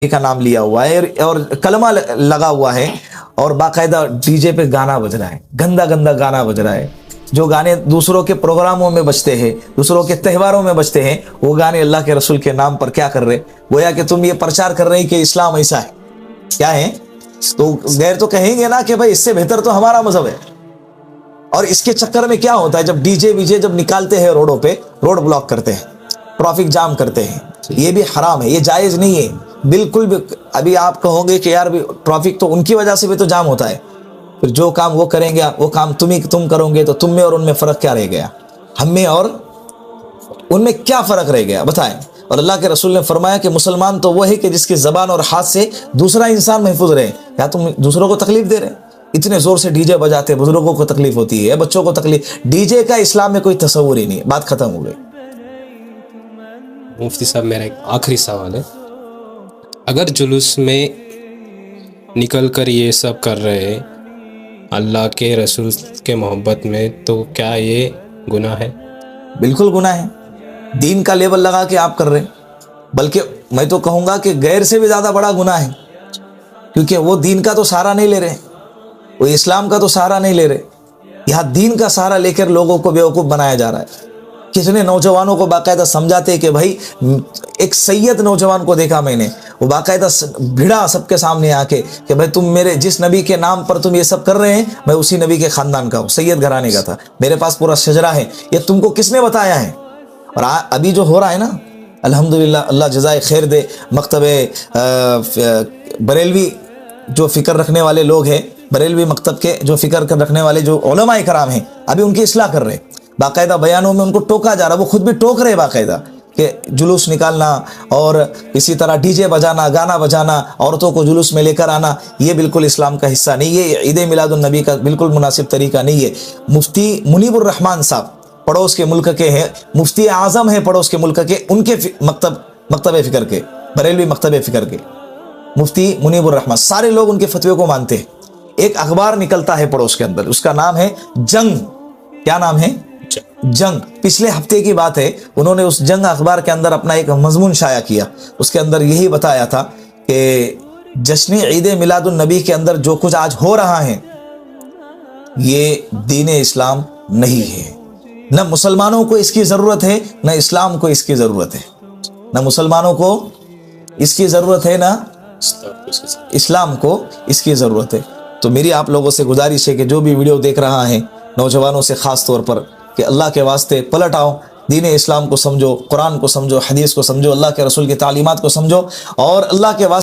کا نام لیا ہوا ہے اور کلمہ لگا ہوا ہے اور باقاعدہ ڈی جے پہ گانا بج رہا ہے، گندا گندا گانا بج رہا ہے، جو گانے دوسروں کے پروگراموں میں بجتے ہیں، دوسروں کے تہواروں میں بجتے ہیں، وہ گانے اللہ کے رسول کے نام پر کیا کر رہے؟ گویا کہ تم یہ پرچار کر رہے کہ اسلام ایسا ہے، کیا ہے؟ تو غیر تو کہیں گے نا کہ بھائی اس سے بہتر تو ہمارا مذہب ہے۔ اور اس کے چکر میں کیا ہوتا ہے، جب ڈی جے ویجے جب نکالتے ہیں روڈوں پہ، روڈ بلاک کرتے ہیں، ٹریفک جام کرتے ہیں، یہ بھی حرام ہے، یہ جائز نہیں ہے بالکل بھی۔ ابھی آپ کہو گے کہ یار ٹریفک تو ان کی وجہ سے بھی تو جام ہوتا ہے، پھر جو کام وہ کریں گے، وہ کام تم کرو گے، تو تم میں اور ان میں فرق کیا رہ گیا؟ ہم میں اور ان میں کیا فرق رہ گیا بتائیں؟ اور اللہ کے رسول نے فرمایا کہ مسلمان تو وہ ہے کہ جس کی زبان اور ہاتھ سے دوسرا انسان محفوظ رہے۔ یا تم دوسروں کو تکلیف دے رہے، اتنے زور سے ڈی جے بجاتے، بزرگوں کو تکلیف ہوتی ہے، بچوں کو تکلیف، ڈی جے کا اسلام میں کوئی تصور ہی نہیں ہے، بات ختم ہو گئی۔ مفتی صاحب میرا ایک آخری سوال ہے، اگر جلوس میں نکل کر یہ سب کر رہے اللہ کے رسول کے محبت میں، تو کیا یہ گناہ ہے؟ بالکل گناہ ہے، دین کا لیبل لگا کے آپ کر رہے، بلکہ میں تو کہوں گا کہ غیر سے بھی زیادہ بڑا گناہ ہے، کیونکہ وہ دین کا تو سہارا نہیں لے رہے، وہ اسلام کا تو سہارا نہیں لے رہے، یہاں دین کا سہارا لے کر لوگوں کو بیوقوف بنایا جا رہا ہے۔ کتنے نوجوانوں کو باقاعدہ سمجھاتے کہ بھائی، ایک سید نوجوان کو دیکھا میں نے، وہ باقاعدہ بھیڑا سب کے سامنے آ کے کہ بھائی تم میرے جس نبی کے نام پر تم یہ سب کر رہے ہیں، میں اسی نبی کے خاندان کا ہوں، سید گھرانے کا تھا، میرے پاس پورا شجرہ ہے، یہ تم کو کس نے بتایا ہے؟ اور ابھی جو ہو رہا ہے نا، الحمدللہ، اللہ جزائے خیر دے، مکتب بریلوی جو فکر رکھنے والے لوگ ہیں، بریلوی مکتب کے جو فکر رکھنے والے جو علماء کرام ہیں، ابھی ان کی اصلاح کر رہے، باقاعدہ بیانوں میں ان کو ٹوکا جا رہا، وہ خود بھی ٹوک رہے باقاعدہ کہ جلوس نکالنا اور اسی طرح ڈی جے بجانا، گانا بجانا، عورتوں کو جلوس میں لے کر آنا، یہ بالکل اسلام کا حصہ نہیں ہے، عید میلاد النبی کا بالکل مناسب طریقہ نہیں ہے۔ مفتی منیب الرحمان صاحب پڑوس کے ملک کے ہیں، مفتی اعظم ہیں پڑوس کے ملک کے، ان کے مکتب فکر کے، بریلوی مکتب فکر کے مفتی منیب الرحمان، سارے لوگ ان کے فتوے کو مانتے ہیں۔ ایک اخبار نکلتا ہے پڑوس کے اندر، اس کا نام ہے جنگ، کیا نام ہے؟ جنگ۔ پچھلے ہفتے کی بات ہے، انہوں نے اس جنگ اخبار کے اندر اپنا ایک مضمون شائع کیا، اس کے اندر یہی بتایا تھا کہ جشن عید میلاد النبی کے اندر جو کچھ آج ہو رہا ہے، یہ دین اسلام نہیں ہے، نہ مسلمانوں کو اس کی ضرورت ہے، نہ اسلام کو اس کی ضرورت ہے، نہ مسلمانوں کو اس کی ضرورت ہے، نہ اسلام کو اس کی ضرورت ہے۔ تو میری آپ لوگوں سے گزارش ہے کہ جو بھی ویڈیو دیکھ رہا ہے، نوجوانوں سے خاص طور پر، کہ اللہ کے واسطے پلٹ آؤ، دین اسلام کو سمجھو، قرآن کو سمجھو، حدیث کو سمجھو، اللہ کے رسول کی تعلیمات کو سمجھو، اور اللہ کے واسطے